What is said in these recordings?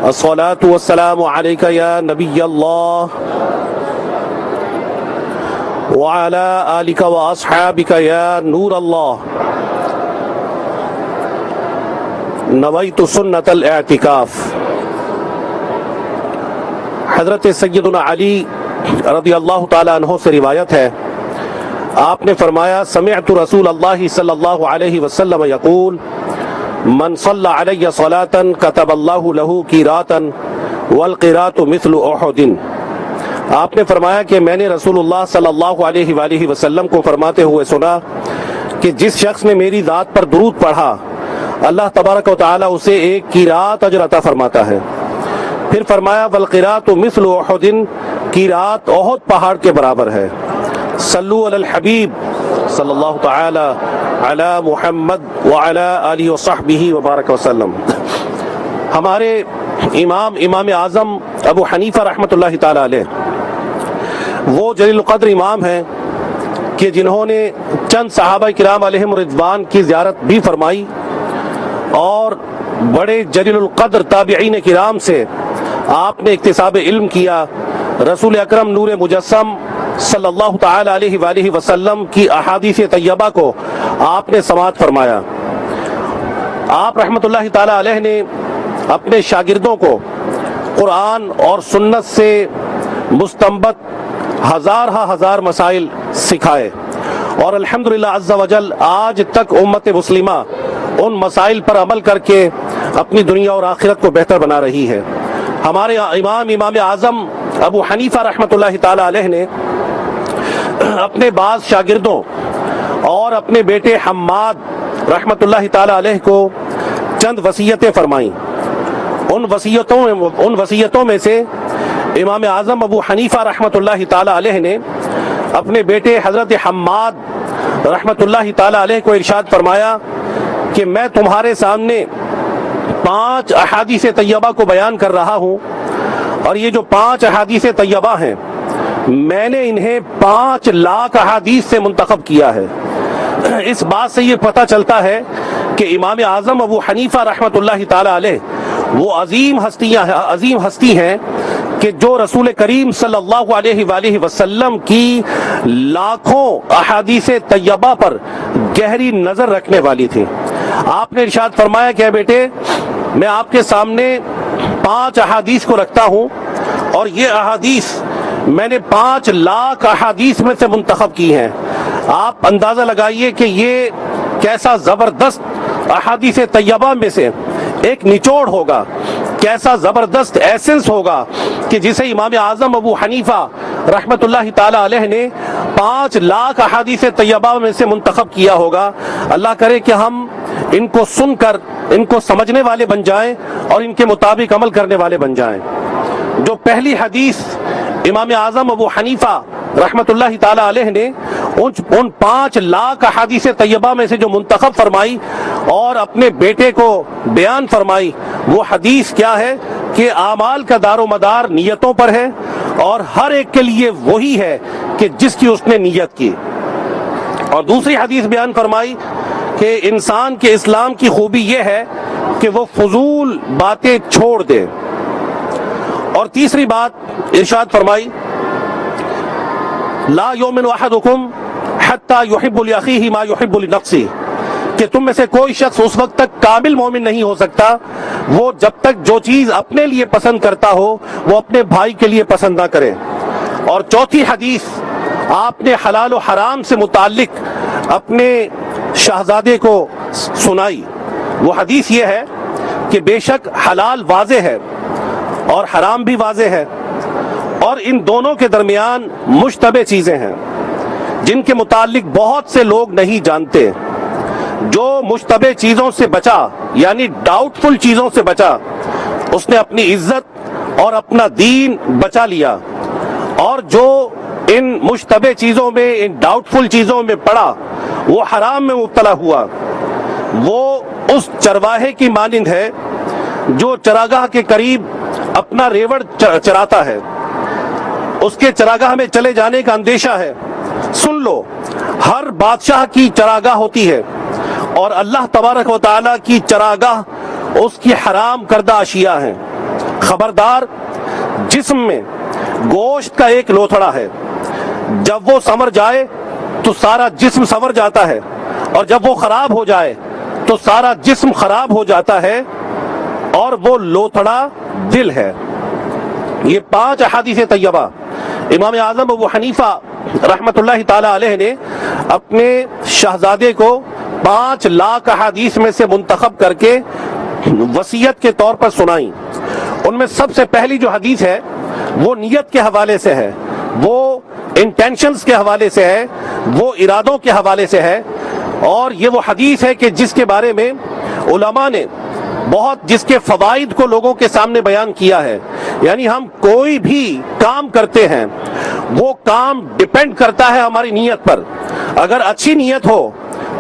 الصلاة والسلام عليك يا نبي الله وعلى آلك وأصحابك يا نور الله نويت سنة الاعتکاف۔ حضرت سیدنا علی رضی اللہ تعالیٰ عنہ سے روایت ہے، آپ نے فرمایا سمعت رسول اللہ صلی اللہ علیہ وسلم یقول من صلی علی صلاة كتب اللہ له قراءة والقراءة مثل احد۔ آپ نے فرمایا کہ میں نے رسول اللہ صلی اللہ علیہ وآلہ وسلم کو فرماتے ہوئے سنا کہ جس شخص نے میری ذات پر درود پڑھا اللہ تبارک و تعالی اسے ایک قراءت اجر عطا فرماتا ہے۔ پھر فرمایا والقراءة مثل احد، قراءت احد پہاڑ کے برابر ہے۔ صلو علی الحبیب صلی اللہ تعالی علی محمد وعلی آلہ وصحبہ وبارک وسلم۔ ہمارے امام اعظم ابو حنیفہ رحمۃ اللہ تعالی علیہ وہ جلیل القدر امام ہیں کہ جنہوں نے چند صحابہ کرام علیہم رضوان کی زیارت بھی فرمائی اور بڑے جلیل القدر تابعین کرام سے آپ نے اکتساب علم کیا۔ رسول اکرم نور مجسم صلی اللہ تعالی علیہ وآلہ وسلم کی احادیث طیبہ کو آپ نے سماعت فرمایا۔ آپ رحمۃ اللہ تعالی علیہ نے اپنے شاگردوں کو قرآن اور سنت سے مستنبط ہزار مسائل سکھائے اور الحمدللہ عز وجل آج تک امت مسلمہ ان مسائل پر عمل کر کے اپنی دنیا اور آخرت کو بہتر بنا رہی ہے۔ ہمارے امام اعظم ابو حنیفہ رحمۃ اللہ تعالی علیہ نے اپنے بعض شاگردوں اور اپنے بیٹے حماد رحمۃ اللہ تعالی علیہ کو چند وصیتیں فرمائیں۔ ان وصیتوں میں سے امام اعظم ابو حنیفہ رحمۃ اللہ تعالی علیہ نے اپنے بیٹے حضرت حماد رحمۃ اللہ تعالی علیہ کو ارشاد فرمایا کہ میں تمہارے سامنے 5 احادیث طیبہ کو بیان کر رہا ہوں، اور یہ جو 5 احادیث طیبہ ہیں میں نے انہیں 5 لاکھ احادیث سے منتخب کیا ہے۔ اس بات سے یہ پتہ چلتا ہے کہ امام اعظم ابو حنیفہ رحمۃ اللہ تعالی علیہ وہ عظیم ہستی ہیں کہ جو رسول کریم صلی اللہ علیہ وآلہ وسلم کی لاکھوں احادیث طیبہ پر گہری نظر رکھنے والی تھی۔ آپ نے ارشاد فرمایا کہ اے بیٹے میں آپ کے سامنے 5 احادیث کو رکھتا ہوں، اور یہ احادیث میں نے 5 لاکھ احادیث میں سے منتخب کی ہیں۔ آپ اندازہ لگائیے کہ یہ کیسا زبردست احادیث طیبہ میں سے ایک نچوڑ ہوگا، کیسا زبردست ایسنس ہوگا کہ جسے امام اعظم ابو حنیفہ رحمۃ اللہ تعالی علیہ نے 5 لاکھ احادیث طیبہ میں سے منتخب کیا ہوگا۔ اللہ کرے کہ ہم ان کو سن کر ان کو سمجھنے والے بن جائیں اور ان کے مطابق عمل کرنے والے بن جائیں۔ جو پہلی حدیث امام اعظم ابو حنیفہ رحمۃ اللہ تعالی علیہ نے ان 5 لاکھ احادیث طیبہ میں سے جو منتخب فرمائی اور اپنے بیٹے کو بیان فرمائی، وہ حدیث کیا ہے کہ اعمال کا دار و مدار نیتوں پر ہے، اور ہر ایک کے لیے وہی ہے کہ جس کی اس نے نیت کی۔ اور دوسری حدیث بیان فرمائی کہ انسان کے اسلام کی خوبی یہ ہے کہ وہ فضول باتیں چھوڑ دے۔ اور تیسری بات ارشاد فرمائی لا یؤمن احدکم حتی یحب لاخیہ ما یحب لنفسہ، کہ تم میں سے کوئی شخص اس وقت تک کامل مومن نہیں ہو سکتا وہ جب تک جو چیز اپنے لیے پسند کرتا ہو وہ اپنے بھائی کے لیے پسند نہ کرے۔ اور چوتھی حدیث آپ نے حلال و حرام سے متعلق اپنے شہزادے کو سنائی۔ وہ حدیث یہ ہے کہ بے شک حلال واضح ہے اور حرام بھی واضح ہے، اور ان دونوں کے درمیان مشتبہ چیزیں ہیں جن کے متعلق بہت سے لوگ نہیں جانتے۔ جو مشتبہ چیزوں سے بچا یعنی ڈاؤٹ فل چیزوں سے بچا اس نے اپنی عزت اور اپنا دین بچا لیا، اور جو ان مشتبہ چیزوں میں ان ڈاؤٹ فل چیزوں میں پڑا وہ حرام میں مبتلا ہوا، وہ اس چرواہے کی مانند ہے جو چراگاہ کے قریب اپنا ریوڑ چراتا ہے، اس کے چراگاہ میں چلے جانے کا اندیشہ ہے۔ سن لو، ہر بادشاہ کی چراگاہ ہوتی ہے، اور اللہ تبارک و تعالیٰ کی چراگاہ اس کی حرام کردہ اشیاء ہیں۔ خبردار جسم میں گوشت کا ایک لوتھڑا ہے، جب وہ سمر جائے تو سارا جسم سمر جاتا ہے، اور جب وہ خراب ہو جائے تو سارا جسم خراب ہو جاتا ہے، اور وہ لوتھڑا دل ہے۔ یہ 5 احادیث طیبہ امام اعظم ابو حنیفہ رحمۃ اللہ تعالی علیہ نے اپنے شہزادے کو 5 لاکھ احادیث میں سے منتخب کر کے وصیت کے طور پر سنائیں۔ ان میں سب سے پہلی جو حدیث ہے وہ نیت کے حوالے سے ہے، وہ انٹینشنز کے حوالے سے ہے، وہ ارادوں کے حوالے سے ہے، اور یہ وہ حدیث ہے کہ جس کے بارے میں علماء نے جس کے فوائد کو لوگوں کے سامنے بیان کیا ہے۔ یعنی ہم کوئی بھی کام کرتے ہیں، وہ کام ڈیپینڈ کرتا ہے ہماری نیت پر۔ اگر اچھی نیت ہو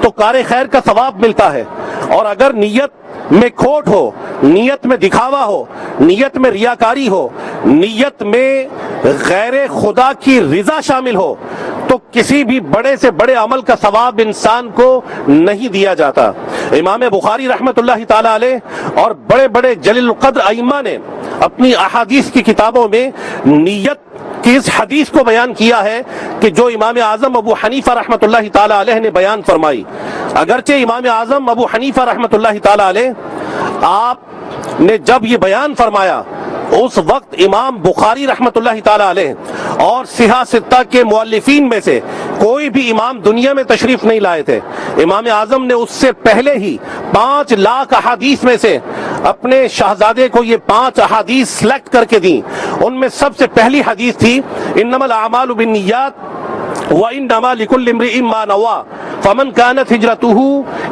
تو کار خیر کا ثواب ملتا ہے، اور اگر نیت میں کھوٹ ہو، نیت میں دکھاوا ہو، نیت میں ریاکاری ہو، نیت میں غیر خدا کی رضا شامل ہو، تو کسی بھی بڑے سے بڑے عمل کا ثواب انسان کو نہیں دیا جاتا۔ امام بخاری رحمۃ اللہ تعالی علیہ اور بڑے بڑے جلیل القدر ائمہ نے اپنی احادیث کی کتابوں میں نیت کی اس حدیث کو بیان کیا ہے کہ جو امام اعظم ابو حنیفہ رحمۃ اللہ تعالی علیہ نے بیان فرمائی۔ اگرچہ امام اعظم ابو حنیفہ رحمۃ اللہ تعالی علیہ آپ نے جب یہ بیان فرمایا، اس وقت امام بخاری رحمۃ اللہ تعالی علیہ اور صحاح ستہ کے مؤلفین میں سے کوئی بھی امام دنیا میں تشریف نہیں لائے تھے۔ امام اعظم نے اس سے پہلے ہی 5 لاکھ احادیث میں سے اپنے شہزادے کو یہ 5 احادیث سلیکٹ کر کے دیں۔ ان میں سب سے پہلی حدیث تھی انما الاعمال بالنیات وانما لكل امرئ ما نوى فمن كانت هجرته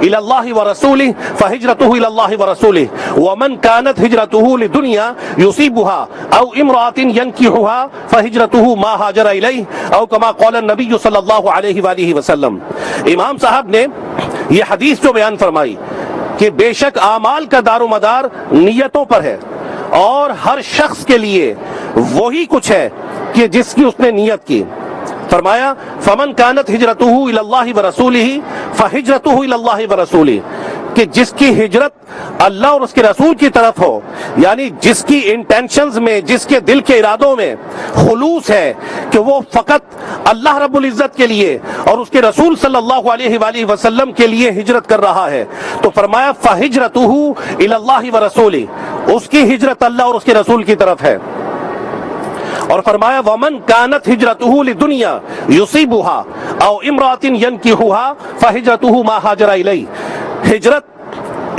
الى الله ورسوله فهجرته الى الله ورسوله ومن كانت هجرته لدنيا يصيبها او امرأة ينكحها فهجرته ما هاجر اليه او كما قال النبي صلی اللہ علیہ وآلہ وسلم۔ امام صاحب نے یہ حدیث جو بیان فرمائی کہ بے شک اعمال کا دار و مدار نیتوں پر ہے، اور ہر شخص کے لیے وہی کچھ ہے کہ جس کی اس نے نیت کی۔ فرمایا فمن كانت هجرته الى الله ورسوله فهجرته الى الله ورسوله، کہ جس کی ہجرت اللہ اور اس کے رسول کی طرف ہو، یعنی جس کی انٹینشنز میں، جس کے دل کے ارادوں میں خلوص ہے کہ وہ فقط اللہ رب العزت کے لیے اور اس کے رسول صلی اللہ علیہ وآلہ وسلم کے لیے ہجرت کر رہا ہے، تو فرمایا فہجرتہ الی اللہ ورسولہ، اس کی ہجرت اللہ اور اس کے رسول کی طرف ہے۔ اور فرمایا ومن كانت هجرته لدنيا يصيبها او امرأة ينكحها فهجرته ما هاجر اليه۔ ہجرت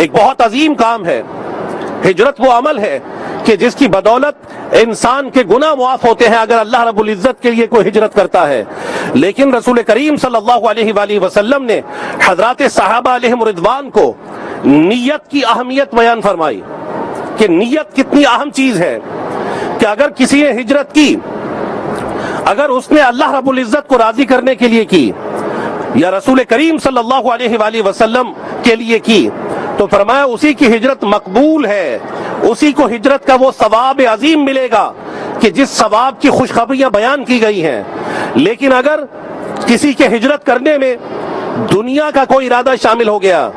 ایک بہت عظیم کام ہے، ہجرت وہ عمل ہے کہ جس کی بدولت انسان کے گناہ معاف ہوتے ہیں اگر اللہ رب العزت کے لیے کوئی ہجرت کرتا ہے۔ لیکن رسول کریم صلی اللہ علیہ وآلہ وسلم نے حضرات صحابہ علیہم رضوان کو نیت کی اہمیت بیان فرمائی کہ نیت کتنی اہم چیز ہے، کہ اگر کسی نے ہجرت کی، اگر اس نے اللہ رب العزت کو راضی کرنے کے لیے کی یا رسول کریم صلی اللہ علیہ وآلہ وسلم کے لیے کی، تو فرمایا اسی کی ہجرت مقبول ہے، اسی کو ہجرت کا وہ ثواب عظیم ملے گا کہ جس ثواب کی خوشخبریاں بیان کی گئی ہیں۔ لیکن اگر کسی کے ہجرت کرنے میں دنیا کا کوئی ارادہ شامل ہو گیا،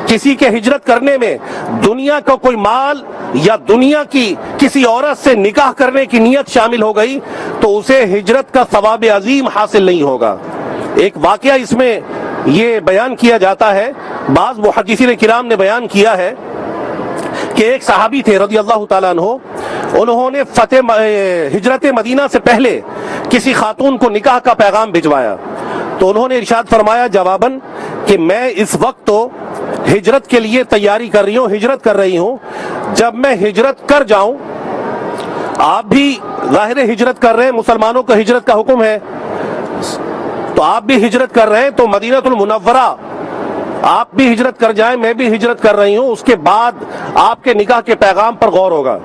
کسی کے ہجرت کرنے میں دنیا کا کوئی مال یا دنیا کی کسی عورت سے نکاح کرنے کی نیت شامل ہو گئی، تو اسے ہجرت کا ثواب عظیم حاصل نہیں ہوگا۔ ایک واقعہ اس میں یہ بیان کیا جاتا ہے، بعض محدثین کرام نے بیان کیا ہے کہ ایک صحابی تھے رضی اللہ تعالیٰ عنہ، انہوں نے ہجرت مدینہ سے پہلے کسی خاتون کو نکاح کا پیغام بھجوایا، تو انہوں نے ارشاد فرمایا جواباً کہ میں اس وقت تو ہجرت کے لیے تیاری کر رہی ہوں، ہجرت کر رہی ہوں، جب میں ہجرت کر جاؤں، آپ بھی ظاہر ہجرت کر رہے ہیں، مسلمانوں کا ہجرت کا حکم ہے، تو آپ بھی ہجرت کر رہے ہیں، تو مدینہ المنورہ آپ بھی ہجرت کر جائیں، میں بھی ہجرت کر رہی ہوں، اس کے بعد آپ کے نکاح کے پیغام پر غور ہوگا۔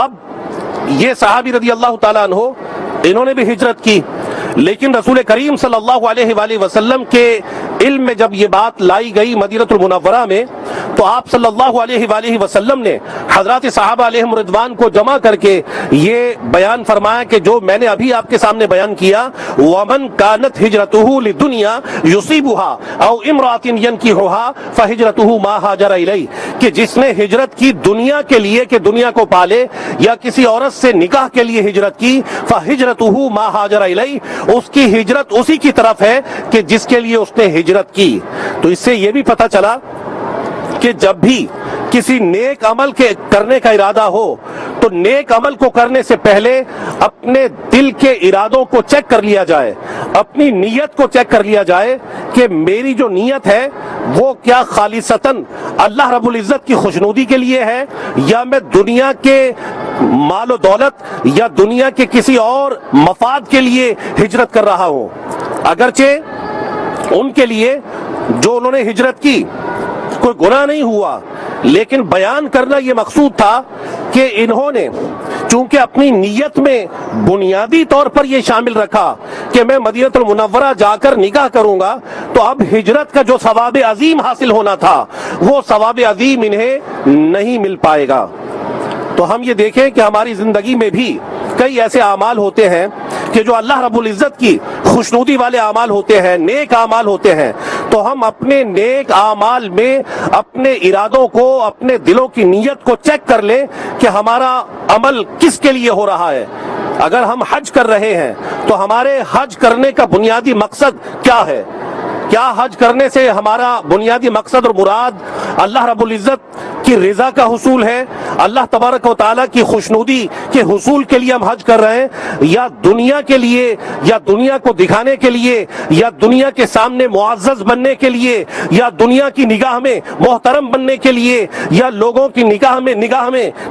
اب یہ صحابی رضی اللہ تعالیٰ عنہ انہوں نے بھی ہجرت کی، لیکن رسول کریم صلی اللہ علیہ وآلہ وسلم کے علم میں جب یہ بات لائی گئی مدینہ المنورہ میں، تو آپ صلی اللہ علیہ وآلہ وسلم نے حضرات صحابہ علیہم رضوان کو جمع کر کے یہ بیان فرمایا کہ جو میں نے ابھی آپ کے سامنے بیان کیا، وَمَنْ كَانَتْ هِجْرَتُهُ لِدُنْيَا يُصِيبُهَا أَوْ امْرَأَةٍ يَنْكِحُهَا فَهِجْرَتُهُ مَا هَاجَرَ إِلَيْهِ، کہ جس نے ہجرت کی دنیا کے لیے کہ دنیا کو پالے، یا کسی عورت سے نکاح کے لیے ہجرت کی، فَهِجْرَتُهُ مَا هَاجَرَ إِلَيْهِ، اس کی ہجرت اسی کی طرف ہے کہ جس کے لیے اس نے ہجرت کی۔ تو اس سے یہ بھی پتہ چلا کہ جب بھی کسی نیک عمل کے کرنے کا ارادہ ہو تو نیک عمل کو کرنے سے پہلے اپنے دل کے ارادوں کو چیک کر لیا جائے، اپنی نیت کو چیک کر لیا جائے کہ میری جو نیت ہے وہ کیا خالصتاً اللہ رب العزت کی خوشنودی کے لیے ہے، یا میں دنیا کے مال و دولت یا دنیا کے کسی اور مفاد کے لیے ہجرت کر رہا ہوں۔ اگرچہ ان کے لیے جو انہوں نے ہجرت کی کوئی گناہ نہیں ہوا، لیکن بیان کرنا یہ مقصود تھا کہ انہوں نے چونکہ اپنی نیت میں بنیادی طور پر یہ شامل رکھا کہ میں مدینہ المنورہ جا کر نکاح کروں گا، تو اب ہجرت کا جو ثواب عظیم حاصل ہونا تھا وہ ثواب عظیم انہیں نہیں مل پائے گا۔ تو ہم یہ دیکھیں کہ ہماری زندگی میں بھی کئی ایسے اعمال ہوتے ہیں کہ جو اللہ رب العزت کی خوشنودی والے اعمال ہوتے ہیں، نیک اعمال ہوتے ہیں، تو ہم اپنے نیک اعمال میں اپنے ارادوں کو، اپنے دلوں کی نیت کو چیک کر لیں کہ ہمارا عمل کس کے لیے ہو رہا ہے۔ اگر ہم حج کر رہے ہیں تو ہمارے حج کرنے کا بنیادی مقصد کیا ہے؟ کیا حج کرنے سے ہمارا بنیادی مقصد اور مراد اللہ رب العزت کی رضا کا حصول ہے، اللہ تبارک و تعالیٰ کی خوشنودی کے حصول کے لیے ہم حج کر رہے ہیں، یا دنیا کے لیے، یا دنیا کو دکھانے کے لیے، یا دنیا کے سامنے معزز بننے کے لیے، یا دنیا کی نگاہ میں محترم بننے کے لیے، یا لوگوں کی نگاہ میں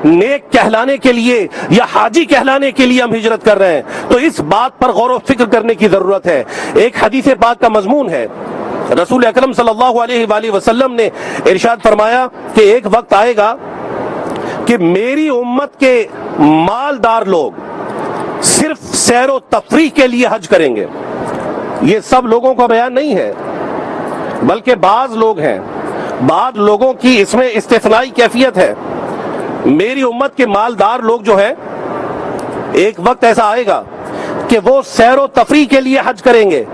نیک کہلانے کے لیے، یا حاجی کہلانے کے لیے ہم ہجرت کر رہے ہیں؟ تو اس بات پر غور و فکر کرنے کی ضرورت ہے۔ ایک حدیث پاک کا مضمون ہے، رسول اکرم صلی اللہ علیہ وآلہ وسلم نے ارشاد فرمایا کہ ایک وقت آئے گا کہ میری امت کے مالدار لوگ صرف سیر و تفریح کے لیے حج کریں گے۔ یہ سب لوگوں کا بیان نہیں ہے، بلکہ بعض لوگ ہیں، بعض لوگوں کی اس میں استثنائی کیفیت ہے۔ میری امت کے مالدار لوگ جو ہے، ایک وقت ایسا آئے گا کہ وہ سیر و تفریح کے لیے حج کریں گے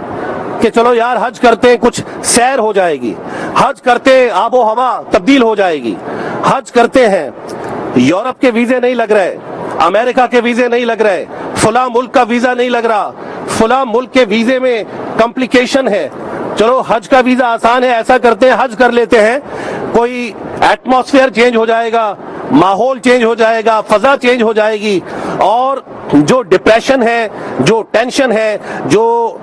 کہ چلو یار حج کرتے ہیں، کچھ سیر ہو جائے گی، حج کرتے آب و ہوا تبدیل ہو جائے گی، حج کرتے ہیں، یورپ کے ویزے نہیں لگ رہے، امریکہ کے ویزے نہیں لگ رہے، فلاں ملک کا ویزا نہیں لگ رہا، فلاں ملک کے ویزے میں کمپلیکیشن ہے، چلو حج کا ویزا آسان ہے، ایسا کرتے ہیں حج کر لیتے ہیں، کوئی ایٹماسفیئر چینج ہو جائے گا، ماحول چینج ہو جائے گا، فضا چینج ہو جائے گی، اور جو ڈپریشن ہے، جو ٹینشن ہے، جو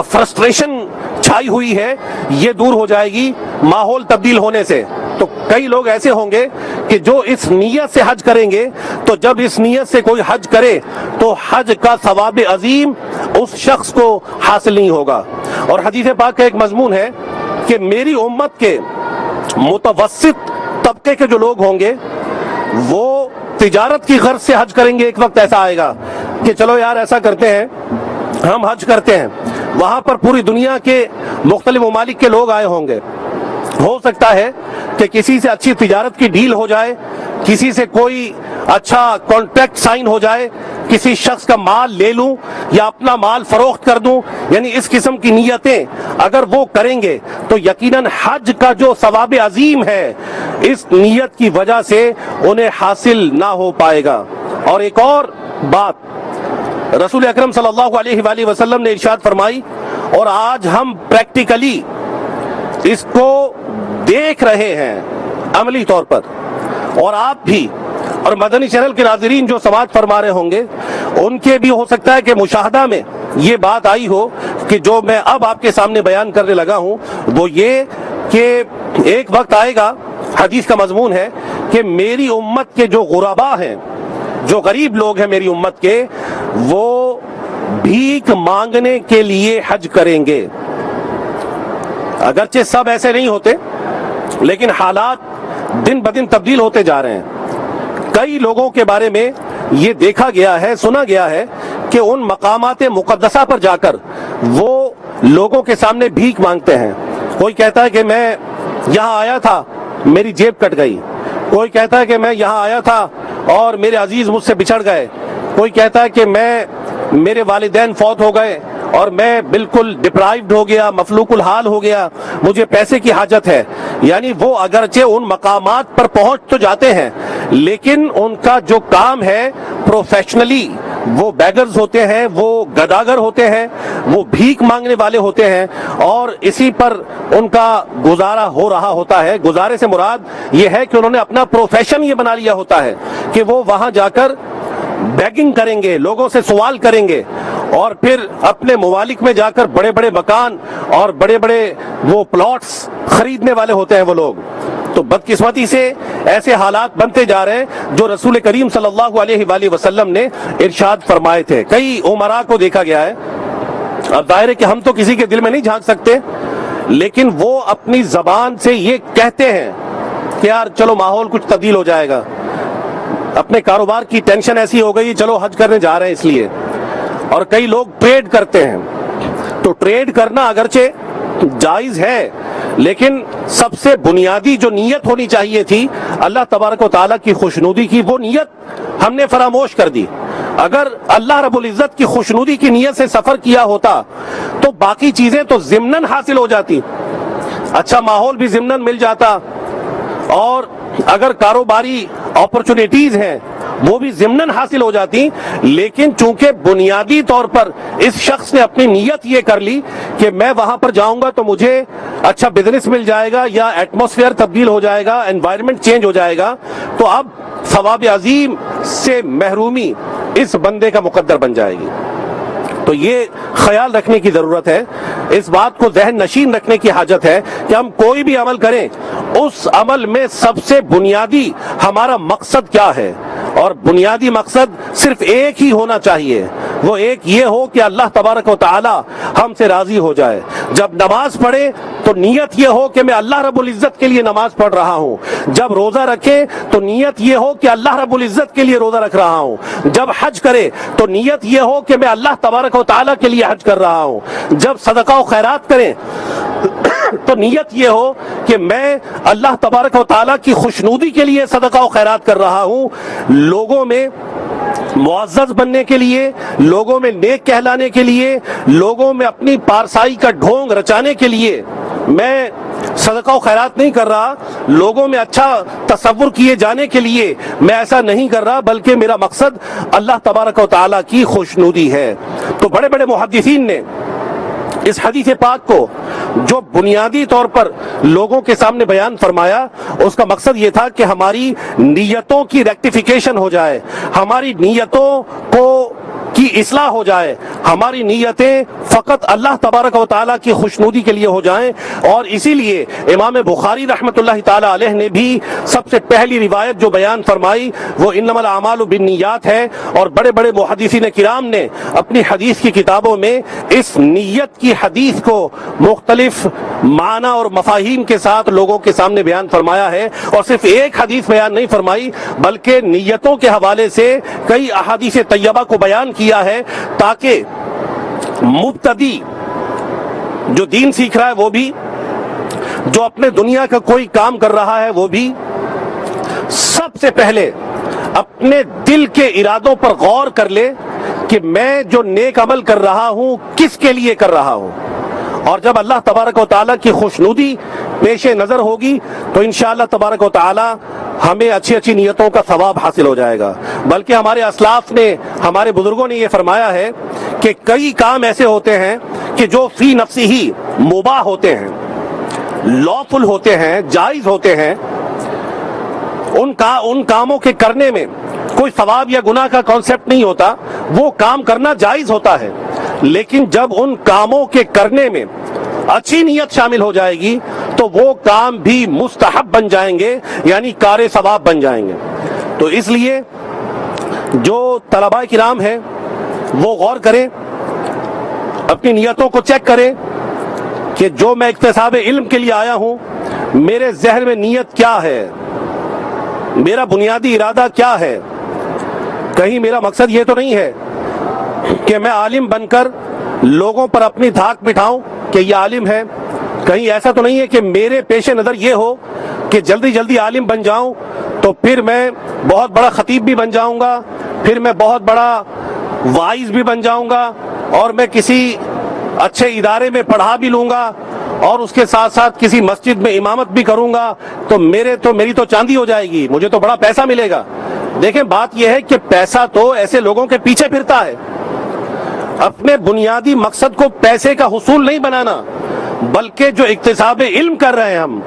فرسٹریشن چھائی ہوئی ہے، یہ دور ہو جائے گی ماحول تبدیل ہونے سے۔ تو کئی لوگ ایسے ہوں گے کہ جو اس نیت سے حج کریں گے، تو جب اس نیت سے کوئی حج کرے تو حج کا ثواب عظیم اس شخص کو حاصل نہیں ہوگا۔ اور حدیث پاک کا ایک مضمون ہے کہ میری امت کے متوسط طبقے کے جو لوگ ہوں گے وہ تجارت کی غرض سے حج کریں گے۔ ایک وقت ایسا آئے گا کہ چلو یار ایسا کرتے ہیں، ہم حج کرتے ہیں، وہاں پر پوری دنیا کے مختلف ممالک کے لوگ آئے ہوں گے، ہو سکتا ہے کہ کسی سے اچھی تجارت کی ڈیل ہو جائے، کسی سے کوئی اچھا کانٹریکٹ سائن ہو جائے، کسی شخص کا مال لے لوں یا اپنا مال فروخت کر دوں، یعنی اس قسم کی نیتیں اگر وہ کریں گے تو یقیناً حج کا جو ثواب عظیم ہے اس نیت کی وجہ سے انہیں حاصل نہ ہو پائے گا۔ اور ایک اور بات رسول اکرم صلی اللہ علیہ وآلہ وسلم نے ارشاد فرمائی، اور آج ہم پریکٹیکلی اس کو دیکھ رہے ہیں عملی طور پر، اور آپ بھی اور مدنی چینل کے ناظرین جو سماعت فرما رہے ہوں گے ان کے بھی ہو سکتا ہے کہ مشاہدہ میں یہ بات آئی ہو کہ جو میں اب آپ کے سامنے بیان کرنے لگا ہوں، وہ یہ کہ ایک وقت آئے گا، حدیث کا مضمون ہے کہ میری امت کے جو غربا ہیں، جو غریب لوگ ہیں میری امت کے، وہ بھیک مانگنے کے لیے حج کریں گے۔ اگرچہ سب ایسے نہیں ہوتے، لیکن حالات دن بدن تبدیل ہوتے جا رہے ہیں۔ کئی لوگوں کے بارے میں یہ دیکھا گیا ہے، سنا گیا ہے کہ ان مقامات مقدسہ پر جا کر وہ لوگوں کے سامنے بھیک مانگتے ہیں۔ کوئی کہتا ہے کہ میں یہاں آیا تھا، میری جیب کٹ گئی، کوئی کہتا ہے کہ میں یہاں آیا تھا اور میرے عزیز مجھ سے بچھڑ گئے، کوئی کہتا ہے کہ میرے والدین فوت ہو گئے اور میں بالکل ڈپرائیوڈ ہو گیا، مفلوق الحال ہو گیا، مجھے پیسے کی حاجت ہے۔ یعنی وہ اگرچہ ان مقامات پر پہنچ تو جاتے ہیں لیکن ان کا جو کام ہے پروفیشنلی وہ بیگرز ہوتے ہیں، وہ گداگر ہوتے ہیں، وہ بھیک مانگنے والے ہوتے ہیں اور اسی پر ان کا گزارا ہو رہا ہوتا ہے۔ گزارے سے مراد یہ ہے کہ انہوں نے اپنا پروفیشن یہ بنا لیا ہوتا ہے کہ وہ وہاں جا کر بیگنگ کریں گے، لوگوں سے سوال کریں گے اور پھر اپنے ممالک میں جا کر بڑے بڑے مکان اور بڑے بڑے وہ پلاٹس خریدنے والے ہوتے ہیں وہ لوگ۔ تو بدقسمتی سے ایسے حالات بنتے جا رہے ہیں جو رسول کریم صلی اللہ علیہ وآلہ وسلم نے ارشاد فرمائے تھے۔ کئی عمراء کو دیکھا گیا ہے، اب ظاہر ہے کہ ہم تو کسی کے دل میں نہیں جھانک سکتے، لیکن وہ اپنی زبان سے یہ کہتے ہیں کہ یار چلو ماحول کچھ تبدیل ہو جائے گا، اپنے کاروبار کی ٹینشن ایسی ہو گئی چلو حج کرنے جا رہے ہیں اس لیے۔ اور کئی لوگ ٹریڈ کرتے ہیں، تو ٹریڈ کرنا اگرچہ جائز ہے لیکن سب سے بنیادی جو نیت ہونی چاہیے تھی اللہ تبارک و تعالیٰ کی خوشنودی کی، وہ نیت ہم نے فراموش کر دی۔ اگر اللہ رب العزت کی خوشنودی کی نیت سے سفر کیا ہوتا تو باقی چیزیں تو ضمناً حاصل ہو جاتی، اچھا ماحول بھی ضمناً مل جاتا، اور اگر کاروباری اپرچونیٹیز ہیں وہ بھی ضمناً حاصل ہو جاتی، لیکن چونکہ بنیادی طور پر اس شخص نے اپنی نیت یہ کر لی کہ میں وہاں پر جاؤں گا تو مجھے اچھا بزنس مل جائے گا یا ایٹماسفیئر تبدیل ہو جائے گا، انوائرمنٹ چینج ہو جائے گا، تو اب ثواب عظیم سے محرومی اس بندے کا مقدر بن جائے گی۔ تو یہ خیال رکھنے کی ضرورت ہے، اس بات کو ذہن نشین رکھنے کی حاجت ہے کہ ہم کوئی بھی عمل کریں اس عمل میں سب سے بنیادی ہمارا مقصد کیا ہے، اور بنیادی مقصد صرف ایک ہی ہونا چاہیے، وہ ایک یہ ہو کہ اللہ تبارک و تعالی ہم سے راضی ہو جائے۔ جب نماز پڑھے تو نیت یہ ہو کہ میں اللہ رب العزت کے لیے نماز پڑھ رہا ہوں، جب روزہ رکھے تو نیت یہ ہو کہ اللہ رب العزت کے لیے روزہ رکھ رہا ہوں، جب حج کرے تو نیت یہ ہو کہ میں اللہ تبارک و تعالی کے لیے حج کر رہا ہوں، جب صدقہ و خیرات کریں تو نیت یہ ہو کہ میں اللہ تبارک و تعالیٰ کی خوشنودی کے لیے صدقہ و خیرات کر رہا ہوں، لوگوں میں معزز بننے کے لیے، لوگوں میں نیک کہلانے کے لیے، لوگوں میں اپنی پارسائی کا ڈھونگ رچانے کے لیے میں صدقہ و خیرات نہیں کر رہا، لوگوں میں اچھا تصور کیے جانے کے لیے میں ایسا نہیں کر رہا، بلکہ میرا مقصد اللہ تبارک و تعالیٰ کی خوشنودی ہے۔ تو بڑے بڑے محدثین نے اس حدیث پاک کو جو بنیادی طور پر لوگوں کے سامنے بیان فرمایا، اس کا مقصد یہ تھا کہ ہماری نیتوں کی ریکٹیفیکیشن ہو جائے، ہماری نیتوں کی اصلاح ہو جائے، ہماری نیتیں فقط اللہ تبارک و تعالیٰ کی خوشنودی کے لیے ہو جائیں۔ اور اسی لیے امام بخاری رحمۃ اللہ تعالیٰ علیہ نے بھی سب سے پہلی روایت جو بیان فرمائی وہ انما الاعمال بالنیات ہے، اور بڑے بڑے محدثین کرام نے اپنی حدیث کی کتابوں میں اس نیت کی حدیث کو مختلف معنی اور مفاہیم کے ساتھ لوگوں کے سامنے بیان فرمایا ہے، اور صرف ایک حدیث بیان نہیں فرمائی بلکہ نیتوں کے حوالے سے کئی احادیث طیبہ کو بیان کیا ہے، تاکہ مبتدی جو دین سیکھ رہا ہے وہ بھی، جو اپنے دنیا کا کوئی کام کر رہا ہے وہ بھی، سب سے پہلے اپنے دل کے ارادوں پر غور کر لے کہ میں جو نیک عمل کر رہا ہوں کس کے لیے کر رہا ہوں۔ اور جب اللہ تبارک و تعالیٰ کی خوشنودی پیش نظر ہوگی تو انشاءاللہ تبارک و تعالیٰ ہمیں اچھی اچھی نیتوں کا ثواب حاصل ہو جائے گا۔ بلکہ ہمارے اسلاف نے، ہمارے بزرگوں نے یہ فرمایا ہے کہ کئی کام ایسے ہوتے ہیں کہ جو فی نفسی ہی مباح ہوتے ہیں، لافل ہوتے ہیں، جائز ہوتے ہیں، ان کاموں کے کرنے میں کوئی ثواب یا گناہ کا کانسیپٹ نہیں ہوتا، وہ کام کرنا جائز ہوتا ہے، لیکن جب ان کاموں کے کرنے میں اچھی نیت شامل ہو جائے گی تو وہ کام بھی مستحب بن جائیں گے، یعنی کار ثواب بن جائیں گے۔ تو اس لیے جو طلباء کرام ہیں وہ غور کریں، اپنی نیتوں کو چیک کریں کہ جو میں اکتساب علم کے لیے آیا ہوں میرے ذہن میں نیت کیا ہے، میرا بنیادی ارادہ کیا ہے۔ کہیں میرا مقصد یہ تو نہیں ہے کہ میں عالم بن کر لوگوں پر اپنی دھاک بٹھاؤں کہ یہ عالم ہے، کہیں ایسا تو نہیں ہے کہ میرے پیش نظر یہ ہو کہ جلدی جلدی عالم بن جاؤں تو پھر میں بہت بڑا خطیب بھی بن جاؤں گا، پھر میں بہت بڑا واعظ بھی بن جاؤں گا، اور میں کسی اچھے ادارے میں پڑھا بھی لوں گا، اور اس کے ساتھ ساتھ کسی مسجد میں امامت بھی کروں گا، تو میری تو چاندی ہو جائے گی، مجھے تو بڑا پیسہ ملے گا۔ دیکھیں بات یہ ہے کہ پیسہ تو ایسے لوگوں کے پیچھے پھرتا ہے۔ اپنے بنیادی مقصد کو پیسے کا حصول نہیں بنانا، بلکہ جو اکتساب علم کر رہے ہیں ہم،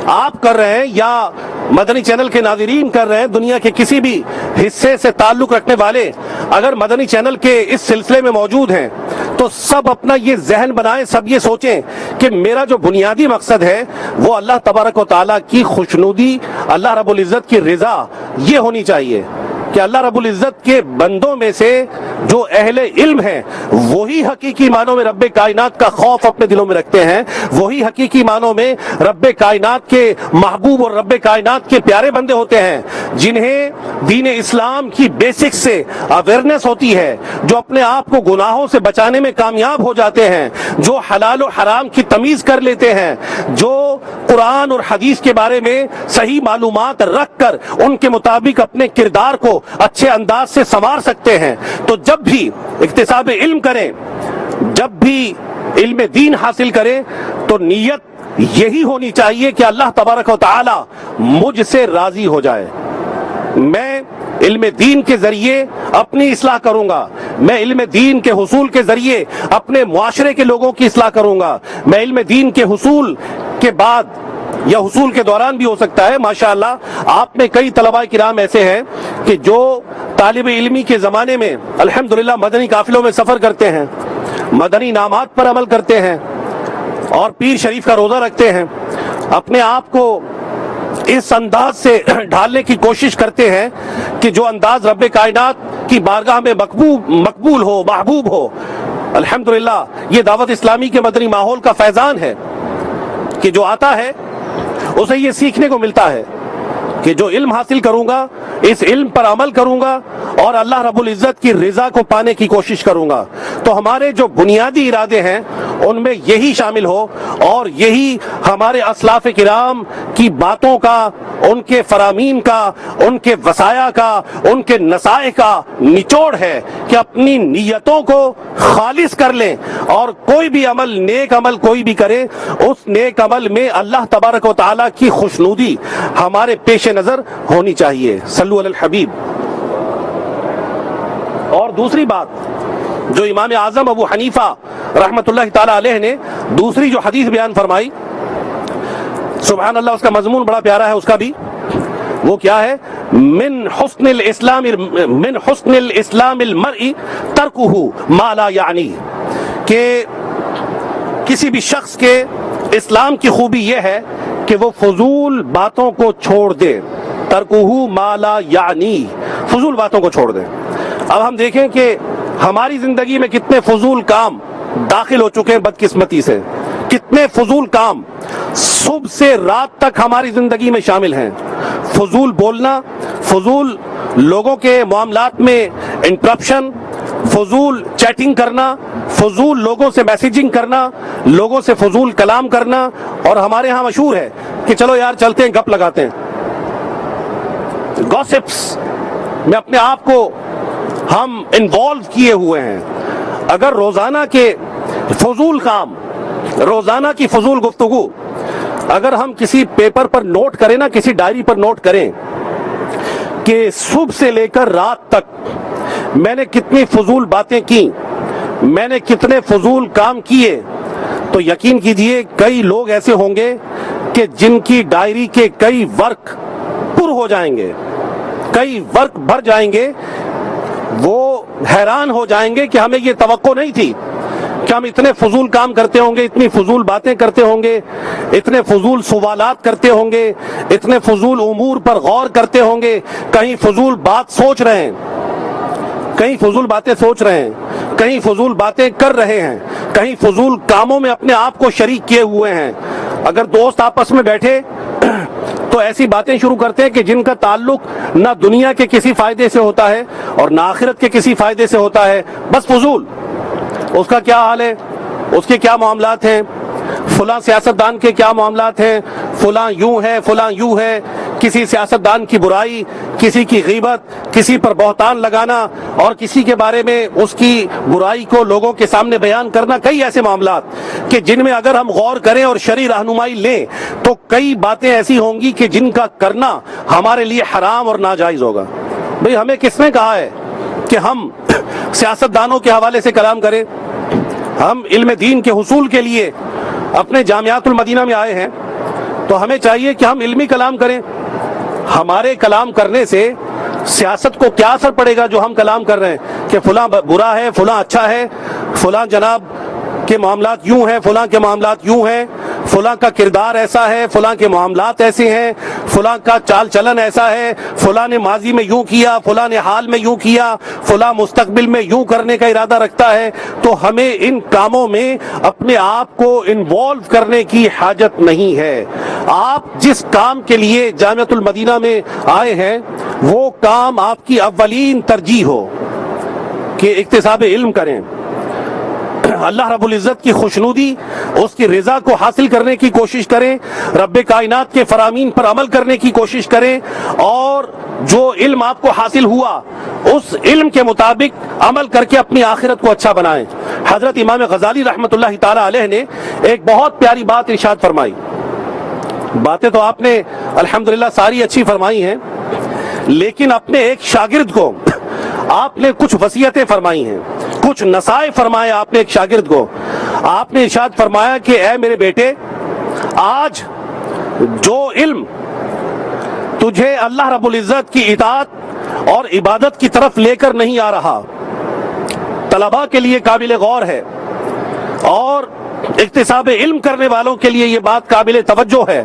آپ کر رہے ہیں یا مدنی چینل کے ناظرین کر رہے ہیں، دنیا کے کسی بھی حصے سے تعلق رکھنے والے اگر مدنی چینل کے اس سلسلے میں موجود ہیں تو سب اپنا یہ ذہن بنائیں، سب یہ سوچیں کہ میرا جو بنیادی مقصد ہے وہ اللہ تبارک و تعالیٰ کی خوشنودی، اللہ رب العزت کی رضا یہ ہونی چاہیے کہ اللہ رب العزت کے بندوں میں سے جو اہل علم ہیں وہی حقیقی معنوں میں رب کائنات کا خوف اپنے دلوں میں رکھتے ہیں، وہی حقیقی معنوں میں رب کائنات کے محبوب اور رب کائنات کے پیارے بندے ہوتے ہیں، جنہیں دین اسلام کی بیسکس سے اویئرنس ہوتی ہے، جو اپنے آپ کو گناہوں سے بچانے میں کامیاب ہو جاتے ہیں، جو حلال و حرام کی تمیز کر لیتے ہیں، جو قرآن اور حدیث کے بارے میں صحیح معلومات رکھ کر ان کے مطابق اپنے کردار کو اچھے انداز سے سنوار سکتے ہیں۔ تو جب بھی اکتساب علم کریں، جب بھی علم دین حاصل کریں تو نیت یہی ہونی چاہیے کہ اللہ تبارک و تعالی مجھ سے راضی ہو جائے، میں علم دین کے ذریعے اپنی اصلاح کروں گا، میں علم دین کے حصول کے ذریعے اپنے معاشرے کے لوگوں کی اصلاح کروں گا، میں علم دین کے حصول کے بعد یا حصول کے دوران بھی ہو سکتا ہے، ماشاءاللہ آپ میں کئی طلباء کرام ایسے ہیں کہ جو طالب علمی کے زمانے میں الحمدللہ مدنی قافلوں میں سفر کرتے ہیں، مدنی انعامات پر عمل کرتے ہیں اور پیر شریف کا روزہ رکھتے ہیں، اپنے آپ کو اس انداز سے ڈھالنے کی کوشش کرتے ہیں کہ جو انداز رب کائنات کی بارگاہ میں مقبول ہو، محبوب ہو۔ الحمدللہ یہ دعوت اسلامی کے مدنی ماحول کا فیضان ہے کہ جو آتا ہے اسے یہ سیکھنے کو ملتا ہے کہ جو علم حاصل کروں گا اس علم پر عمل کروں گا اور اللہ رب العزت کی رضا کو پانے کی کوشش کروں گا، تو ہمارے جو بنیادی ارادے ہیں ان میں یہی شامل ہو، اور یہی ہمارے اسلاف کرام کی باتوں کا، ان کے فرامین کا، ان کے وصایا کا، ان کے نصائح کا نچوڑ ہے کہ اپنی نیتوں کو خالص کر لیں، اور کوئی بھی عمل، نیک عمل کوئی بھی کرے، اس نیک عمل میں اللہ تبارک و تعالیٰ کی خوشنودی ہمارے پیش نظر ہونی چاہیے۔ صلو علی الحبیب۔ اور دوسری بات جو امام اعظم ابو حنیفہ رحمۃ اللہ تعالی علیہ نے دوسری جو حدیث بیان فرمائی، سبحان اللہ، اس کا مضمون بڑا پیارا ہے اس کا بھی، وہ کیا ہے؟ من حسن الاسلام المرء ترکہ ما لا یعنی، کہ کسی بھی شخص کے اسلام کی خوبی یہ ہے کہ وہ فضول باتوں کو چھوڑ دے، ترکہ ما لا یعنی، فضول باتوں کو چھوڑ دے۔ اب ہم دیکھیں کہ ہماری زندگی میں کتنے فضول کام داخل ہو چکے ہیں بدقسمتی سے، کتنے فضول کام صبح سے رات تک ہماری زندگی میں شامل ہیں، فضول بولنا، فضول لوگوں کے معاملات میں انٹرپشن، فضول چیٹنگ کرنا، فضول لوگوں سے میسیجنگ کرنا، لوگوں سے فضول کلام کرنا، اور ہمارے ہاں مشہور ہے کہ چلو یار چلتے ہیں گپ لگاتے ہیں، گوسپس میں اپنے آپ کو ہم انوالو کیے ہوئے ہیں۔ اگر روزانہ کے فضول کام، روزانہ کی فضول گفتگو اگر ہم کسی پیپر پر نوٹ کریں نا، کسی ڈائری پر نوٹ کریں کہ صبح سے لے کر رات تک میں نے کتنی فضول باتیں کی، میں نے کتنے فضول کام کیے، تو یقین کیجئے کئی لوگ ایسے ہوں گے کہ جن کی ڈائری کے کئی ورق پر ہو جائیں گے، کئی ورق بھر جائیں گے، وہ حیران ہو جائیں گے کہ ہمیں یہ توقع نہیں تھی کہ ہم اتنے فضول کام کرتے ہوں گے، اتنی فضول باتیں کرتے ہوں گے، اتنے فضول سوالات کرتے ہوں گے، اتنے فضول امور پر غور کرتے ہوں گے، کہیں فضول بات سوچ رہے ہیں، کہیں فضول باتیں سوچ رہے ہیں، کہیں فضول باتیں کر رہے ہیں، کہیں فضول کاموں میں اپنے آپ کو شریک کیے ہوئے ہیں۔ اگر دوست آپس میں بیٹھے تو ایسی باتیں شروع کرتے ہیں کہ جن کا تعلق نہ دنیا کے کسی فائدے سے ہوتا ہے اور نہ آخرت کے کسی فائدے سے ہوتا ہے، بس فضول۔ اس کا کیا حال ہے، اس کے کیا معاملات ہیں، فلاں سیاستدان کے کیا معاملات ہیں، فلاں یوں ہے فلاں یوں ہے، کسی سیاستدان کی برائی، کسی کی غیبت، کسی پر بہتان لگانا اور کسی کے بارے میں اس کی برائی کو لوگوں کے سامنے بیان کرنا، کئی ایسے معاملات کہ جن میں اگر ہم غور کریں اور شرعی رہنمائی لیں تو کئی باتیں ایسی ہوں گی کہ جن کا کرنا ہمارے لیے حرام اور ناجائز ہوگا۔ بھئی ہمیں کس نے کہا ہے کہ ہم سیاستدانوں کے حوالے سے کلام کریں؟ ہم علم دین کے حصول کے لیے اپنے جامعات المدینہ میں آئے ہیں، تو ہمیں چاہیے کہ ہم علمی کلام کریں۔ ہمارے کلام کرنے سے سیاست کو کیا اثر پڑے گا جو ہم کلام کر رہے ہیں کہ فلاں برا ہے، فلاں اچھا ہے، فلاں جناب کے معاملات یوں ہیں، فلاں کے معاملات یوں ہیں، فلاں کا کردار ایسا ہے، فلاں کے معاملات ایسے ہیں، فلاں کا چال چلن ایسا ہے، فلاں نے ماضی میں یوں کیا، فلاں نے حال میں یوں کیا، فلاں مستقبل میں یوں کرنے کا ارادہ رکھتا ہے۔ تو ہمیں ان کاموں میں اپنے آپ کو انوالو کرنے کی حاجت نہیں ہے۔ آپ جس کام کے لیے جامعۃ المدینہ میں آئے ہیں وہ کام آپ کی اولین ترجیح ہو کہ اکتساب علم کریں، اللہ رب العزت کی خوشنودی، اس کی رضا کو حاصل کرنے کی کوشش کریں، رب کائنات کے فرامین پر عمل کرنے کی کوشش کریں، اور جو علم آپ کو حاصل ہوا اس علم کے مطابق عمل کر کے اپنی آخرت کو اچھا بنائیں۔ حضرت امام غزالی رحمۃ اللہ تعالی علیہ نے ایک بہت پیاری بات ارشاد فرمائی۔ باتیں تو آپ نے الحمدللہ ساری اچھی فرمائی ہیں، لیکن اپنے ایک شاگرد کو آپ نے کچھ وصیتیں فرمائی ہیں، کچھ نصائح فرمائے آپ نے ایک شاگرد کو۔ آپ نے ارشاد فرمایا کہ اے میرے بیٹے، آج جو علم تجھے اللہ رب العزت کی اطاعت اور عبادت کی طرف لے کر نہیں آ رہا، طلباء کے لیے قابل غور ہے، اور اکتساب علم کرنے والوں کے لیے یہ بات قابل توجہ ہے،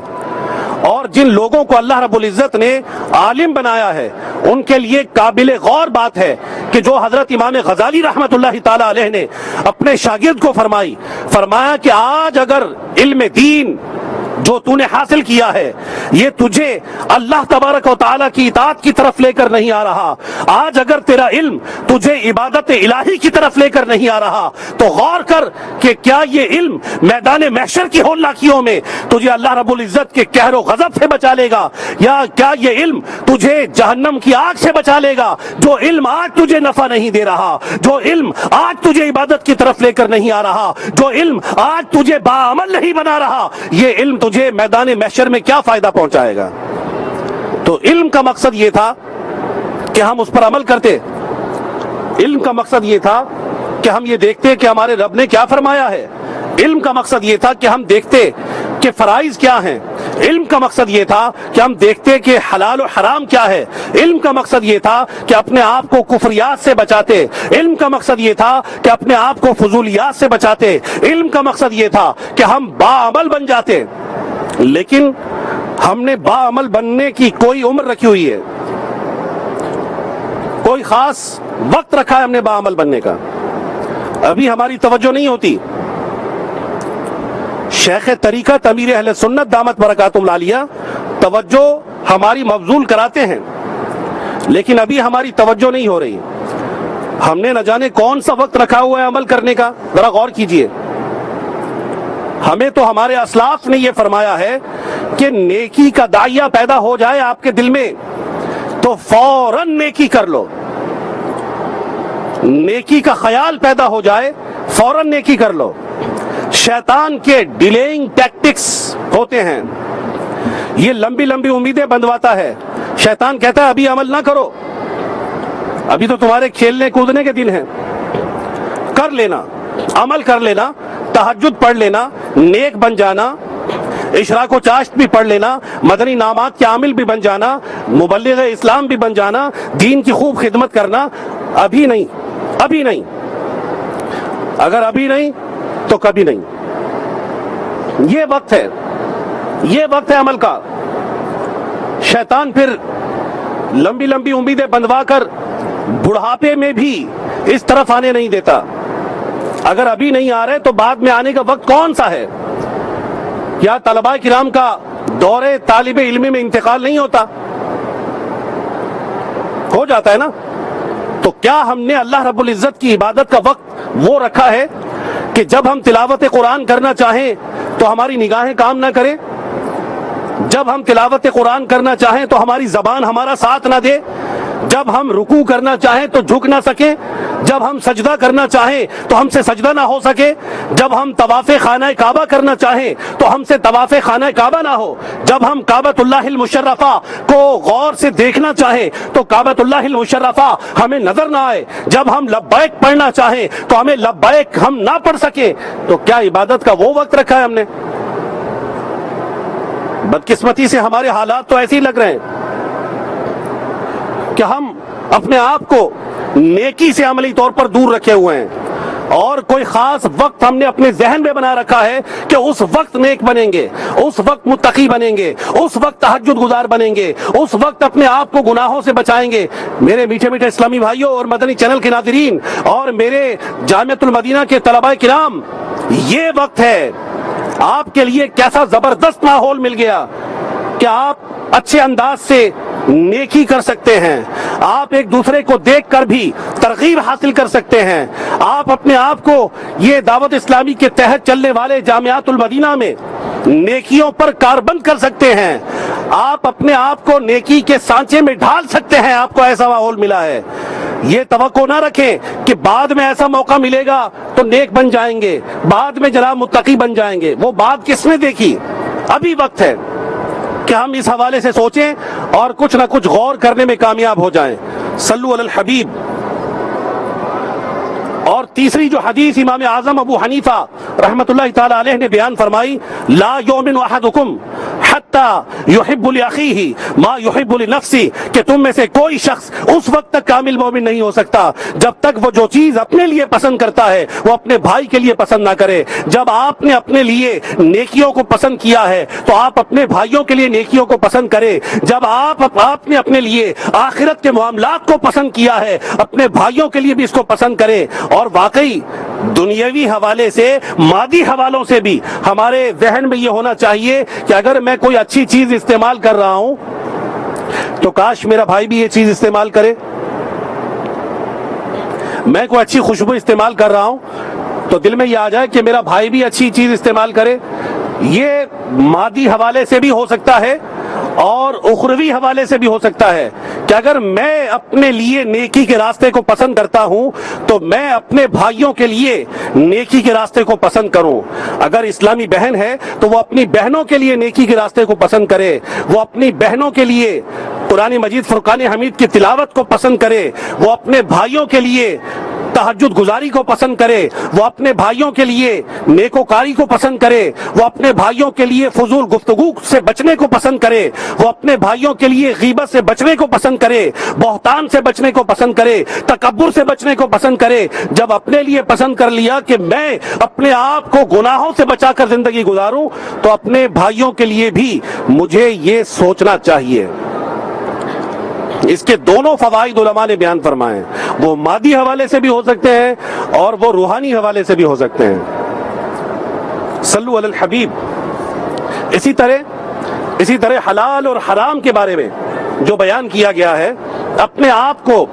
اور جن لوگوں کو اللہ رب العزت نے عالم بنایا ہے ان کے لیے قابل غور بات ہے کہ جو حضرت امام غزالی رحمت اللہ تعالی علیہ نے اپنے شاگرد کو فرمایا کہ آج اگر علم دین جو تو نے حاصل کیا ہے یہ تجھے اللہ تبارک و تعالیٰ کی اطاعت کی طرف لے کر نہیں آ رہا، آج اگر تیرا علم تجھے عبادت الہی کی طرف لے کر نہیں آ رہا، تو غور کر کہ کیا یہ علم میدان محشر کی ہولناکیوں میں تجھے اللہ رب العزت کے قہر و غضب سے بچا لے گا، یا کیا یہ علم تجھے جہنم کی آگ سے بچا لے گا۔ جو علم آج تجھے نفع نہیں دے رہا، جو علم آج تجھے عبادت کی طرف لے کر نہیں آ رہا، جو علم آج تجھے باعمل نہیں بنا رہا، یہ علم تجھے میدان محشر میں کیا فائدہ پہنچائے گا؟ تو علم کا مقصد یہ تھا کہ ہم اس پر عمل کرتے، علم کا مقصد یہ تھا کہ ہم یہ دیکھتے کہ ہمارے رب نے کیا فرمایا ہے، علم کا مقصد یہ تھا کہ ہم دیکھتے کہ فرائض کیا ہیں، علم کا مقصد یہ تھا کہ ہم دیکھتے کہ حلال و حرام کیا ہے، علم کا مقصد یہ تھا کہ اپنے آپ کو کفریات سے بچاتے، علم کا مقصد یہ تھا کہ اپنے آپ کو فضولیات سے بچاتے، علم کا مقصد یہ تھا کہ ہم باعمل بن جاتے۔ لیکن ہم نے باعمل بننے کی کوئی عمر رکھی ہوئی ہے، کوئی خاص وقت رکھا ہے ہم نے باعمل بننے کا، ابھی ہماری توجہ نہیں ہوتی۔ شیخ طریقت امیر اہل سنت دامت برکاتہم العالیہ توجہ ہماری مبذول کراتے ہیں، لیکن ابھی ہماری توجہ نہیں ہو رہی۔ ہم نے نہ جانے کون سا وقت رکھا ہوا ہے عمل کرنے کا، ذرا غور کیجئے۔ ہمیں تو ہمارے اسلاف نے یہ فرمایا ہے کہ نیکی کا داعیہ پیدا ہو جائے آپ کے دل میں تو فوراً نیکی کر لو، نیکی کا خیال پیدا ہو جائے فوراً نیکی کر لو۔ شیطان کے ڈیلیئنگ ٹیکٹکس ہوتے ہیں، یہ لمبی لمبی امیدیں بندھواتا ہے۔ شیطان کہتا ہے ابھی عمل نہ کرو، ابھی تو تمہارے کھیلنے کودنے کے دن ہیں، کر لینا، عمل کر لینا، تہجد پڑھ لینا، نیک بن جانا، اشراق و چاشت بھی پڑھ لینا، مدنی نامات کے عامل بھی بن جانا، مبلغ اسلام بھی بن جانا، دین کی خوب خدمت کرنا۔ ابھی نہیں، ابھی نہیں، اگر ابھی نہیں تو کبھی نہیں۔ یہ وقت ہے، یہ وقت ہے عمل کا۔ شیطان پھر لمبی لمبی امیدیں بندھوا کر بڑھاپے میں بھی اس طرف آنے نہیں دیتا۔ اگر ابھی نہیں آ رہے تو بعد میں آنے کا وقت کون سا ہے؟ یا طلباء کرام کا دور طالب علم میں انتقال نہیں ہوتا؟ ہو جاتا ہے نا۔ تو کیا ہم نے اللہ رب العزت کی عبادت کا وقت وہ رکھا ہے کہ جب ہم تلاوت قرآن کرنا چاہیں تو ہماری نگاہیں کام نہ کریں؟ جب ہم تلاوت قرآن کرنا چاہیں تو ہماری زبان ہمارا ساتھ نہ دے، جب ہم رکوع کرنا چاہیں تو جھک نہ سکیں، جب ہم سجدہ کرنا چاہیں تو ہم سے سجدہ نہ ہو سکے، جب ہم طواف خانہ کعبہ کرنا چاہیں تو ہم سے طواف خانہ کعبہ نہ ہو، جب ہم کعبۃ اللہ المشرفہ کو غور سے دیکھنا چاہیں تو کعبۃ اللہ المشرفہ ہمیں نظر نہ آئے، جب ہم لبیک پڑھنا چاہیں تو ہمیں لبیک ہم نہ پڑھ سکیں، تو کیا عبادت کا وہ وقت رکھا ہے ہم نے؟ بدقسمتی سے ہمارے حالات تو ایسے ہی لگ رہے ہیں کہ ہم اپنے آپ کو نیکی سے عملی طور پر دور رکھے ہوئے ہیں، اور کوئی خاص وقت ہم نے اپنے ذہن میں بنا رکھا ہے کہ اس وقت نیک بنیں گے، اس وقت متقی بنیں گے، اس وقت تہجد گزار بنیں گے، اس وقت اپنے آپ کو گناہوں سے بچائیں گے۔ میرے میٹھے میٹھے اسلامی بھائیوں اور مدنی چینل کے ناظرین اور میرے جامعۃ المدینہ کے طلباء کرام، یہ وقت ہے، آپ کے لیے کیسا زبردست ماحول مل گیا کہ آپ اچھے انداز سے نیکی کر سکتے ہیں، آپ ایک دوسرے کو دیکھ کر بھی ترغیب حاصل کر سکتے ہیں، آپ اپنے آپ کو یہ دعوت اسلامی کے تحت چلنے والے جامعات المدینہ میں نیکیوں پر کاربند کر سکتے ہیں، آپ اپنے آپ کو نیکی کے سانچے میں ڈھال سکتے ہیں، آپ کو ایسا ماحول ملا ہے۔ یہ توقع نہ رکھیں کہ بعد میں ایسا موقع ملے گا تو نیک بن جائیں گے، بعد میں جناب متقی بن جائیں گے، وہ بات کس نے دیکھی؟ ابھی وقت ہے کہ ہم اس حوالے سے سوچیں اور کچھ نہ کچھ غور کرنے میں کامیاب ہو جائیں۔ صلو علی الحبیب۔ اور تیسری جو حدیث امام اعظم ابو حنیفہ رحمۃ اللہ تعالی علیہ نے بیان فرمائی، لا یؤمن احدکم حتی یحب لاخیہ ما یحب لنفسہ، کہ تم میں سے کوئی شخص اس وقت تک کامل مومن نہیں ہو سکتا جب تک وہ جو چیز اپنے لیے پسند کرتا ہے وہ اپنے بھائی کے لیے پسند نہ کرے۔ جب آپ نے اپنے لیے نیکیوں کو پسند کیا ہے تو آپ اپنے بھائیوں کے لیے نیکیوں کو پسند کرے، جب آپ نے اپنے لیے آخرت کے معاملات کو پسند کیا ہے اپنے بھائیوں کے لیے بھی اس کو پسند کرے۔ اور واقعی دنیاوی حوالے سے، مادی حوالوں سے بھی ہمارے ذہن میں یہ ہونا چاہیے کہ اگر میں کوئی اچھی چیز استعمال کر رہا ہوں تو کاش میرا بھائی بھی یہ چیز استعمال کرے، میں کوئی اچھی خوشبو استعمال کر رہا ہوں تو دل میں یہ آ جائے کہ میرا بھائی بھی اچھی چیز استعمال کرے۔ یہ مادی حوالے سے بھی ہو سکتا ہے اور اخروی حوالے سے بھی ہو سکتا ہے کہ اگر میں اپنے لیے نیکی کے راستے کو پسند کرتا ہوں تو میں اپنے بھائیوں کے لیے نیکی کے راستے کو پسند کروں۔ اگر اسلامی بہن ہے تو وہ اپنی بہنوں کے لیے نیکی کے راستے کو پسند کرے، وہ اپنی بہنوں کے لیے قرآن مجید فرقان حمید کی تلاوت کو پسند کرے، وہ اپنے بھائیوں کے لیے تہجد گزاری کو پسند کرے، وہ اپنے بھائیوں کے لیے نیکوکاری کو پسند کرے، وہ اپنے بھائیوں کے لیے فضول گفتگو سے بچنے کو پسند کرے، وہ اپنے بھائیوں کے لیے غیبت سے بچنے کو پسند کرے، بہتان سے بچنے کو پسند کرے، تکبر سے بچنے کو پسند کرے۔ جب اپنے لیے پسند کر لیا کہ میں اپنے آپ کو گناہوں سے بچا کر زندگی گزاروں تو اپنے بھائیوں کے لیے بھی مجھے یہ سوچنا چاہیے۔ اس کے دونوں فوائد علماء نے بیان فرمائے، وہ مادی حوالے سے بھی ہو سکتے ہیں اور وہ روحانی حوالے سے بھی ہو سکتے ہیں۔ صلو علی الحبیب۔ اسی طرح حلال اور حرام کے بارے میں جو بیان کیا گیا ہے، اپنے آپ کو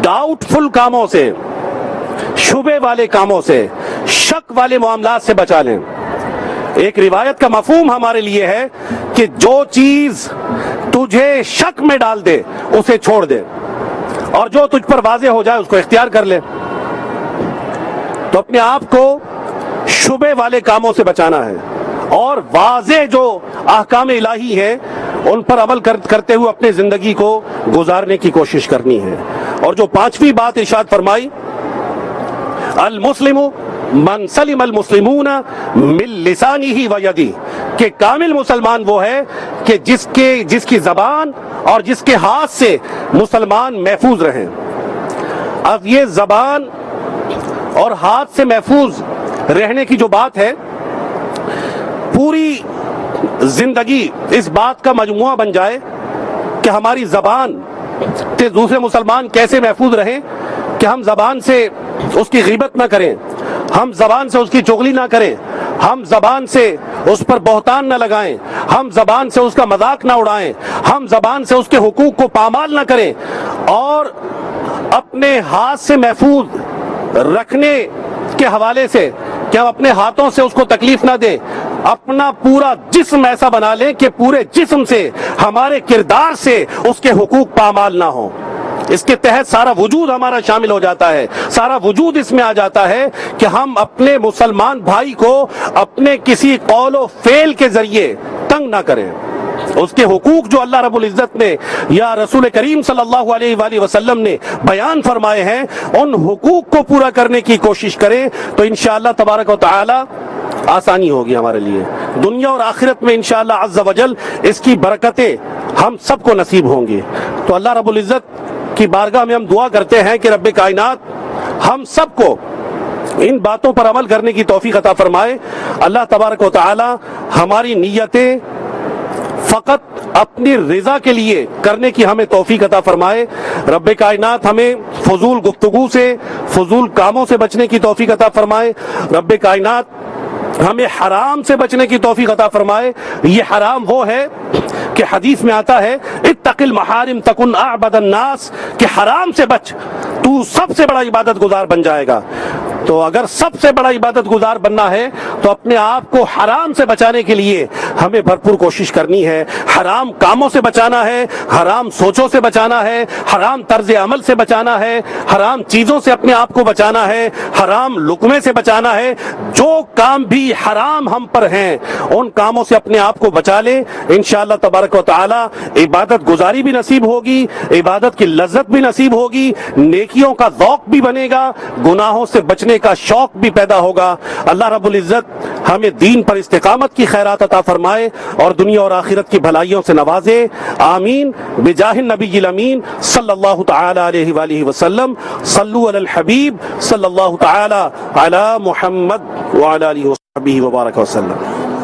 ڈاؤٹ فل کاموں سے، شبے والے کاموں سے، شک والے معاملات سے بچا لیں۔ ایک روایت کا مفہوم ہمارے لیے ہے کہ جو چیز تجھے شک میں ڈال دے اسے چھوڑ دے، اور جو تجھ پر واضح ہو جائے اس کو اختیار کر لے۔ تو اپنے آپ کو شبے والے کاموں سے بچانا ہے اور واضح جو احکام الہی ہیں ان پر عمل کرتے ہوئے اپنے زندگی کو گزارنے کی کوشش کرنی ہے۔ اور جو پانچویں بات ارشاد فرمائی، المسلم من سلم المسلمون من لسانہ و یدہ، کہ کامل مسلمان وہ ہے کہ جس کی زبان اور جس کے ہاتھ سے مسلمان محفوظ رہیں۔ اب یہ زبان اور ہاتھ سے محفوظ رہنے کی جو بات ہے، پوری زندگی اس بات کا مجموعہ بن جائے کہ ہماری زبان سے دوسرے مسلمان کیسے محفوظ رہیں، کہ ہم زبان سے اس کی غیبت نہ کریں، ہم زبان سے اس کی چغلی نہ کریں، ہم زبان سے اس پر بہتان نہ لگائیں، ہم زبان سے اس کا مذاق نہ اڑائیں، ہم زبان سے اس کے حقوق کو پامال نہ کریں، اور اپنے ہاتھ سے محفوظ رکھنے کے حوالے سے کہ ہم اپنے ہاتھوں سے اس کو تکلیف نہ دیں، اپنا پورا جسم ایسا بنا لیں کہ پورے جسم سے، ہمارے کردار سے اس کے حقوق پامال نہ ہوں۔ اس کے تحت سارا وجود ہمارا شامل ہو جاتا ہے، سارا وجود اس میں آ جاتا ہے کہ ہم اپنے مسلمان بھائی کو اپنے کسی قول و فعل کے ذریعے تنگ نہ کریں۔ اس کے حقوق جو اللہ رب العزت نے یا رسول کریم صلی اللہ علیہ وآلہ وسلم نے بیان فرمائے ہیں، ان حقوق کو پورا کرنے کی کوشش کریں تو انشاءاللہ تبارک و تعالی آسانی ہوگی ہمارے لیے دنیا اور آخرت میں انشاءاللہ عز و جل۔ اس کی برکتیں ہم سب کو نصیب ہوں گی۔ تو اللہ رب العزت کی بارگاہ میں ہم دعا کرتے ہیں کہ رب کائنات ہم سب کو ان باتوں پر عمل کرنے کی توفیق عطا فرمائے۔ اللہ تبارک و تعالی ہماری نیتیں فقط اپنی رضا کے لیے کرنے کی ہمیں توفیق عطا فرمائے۔ رب کائنات ہمیں فضول گفتگو سے، فضول کاموں سے بچنے کی توفیق عطا فرمائے۔ رب کائنات ہمیں حرام سے بچنے کی توفیق عطا فرمائے۔ یہ حرام وہ ہے کہ حدیث میں آتا ہے اتق المحارم تکن اعبد الناس، کہ حرام سے بچ تو سب سے بڑا عبادت گزار بن جائے گا۔ تو اگر سب سے بڑا عبادت گزار بننا ہے تو اپنے آپ کو حرام سے بچانے کے لیے ہمیں بھرپور کوشش کرنی ہے۔ حرام کاموں سے بچانا ہے، حرام سوچوں سے بچانا ہے، حرام طرز عمل سے بچانا ہے، حرام چیزوں سے اپنے آپ کو بچانا ہے، حرام لقمے سے بچانا ہے۔ جو کام بھی حرام ہم پر ہیں ان کاموں سے اپنے آپ کو بچا لیں، انشاءاللہ تبارک و تعالی عبادت گزاری بھی نصیب ہوگی، عبادت کی لذت بھی نصیب ہوگی، نیکیوں کا ذوق بھی بنے گا، گناہوں سے بچنے کا شوق بھی پیدا ہوگا۔ اللہ رب العزت ہمیں دین پر استقامت کی خیرات عطا فرمائے اور دنیا اور آخرت کی بھلائیوں سے نوازے، آمین بجاہ النبی الامین صلی اللہ تعالی علیہ وآلہ وسلم۔ صلو علی الحبیب صلی اللہ تعالی علی محمد وعلی آلہ وصحبہ وبارک وسلم۔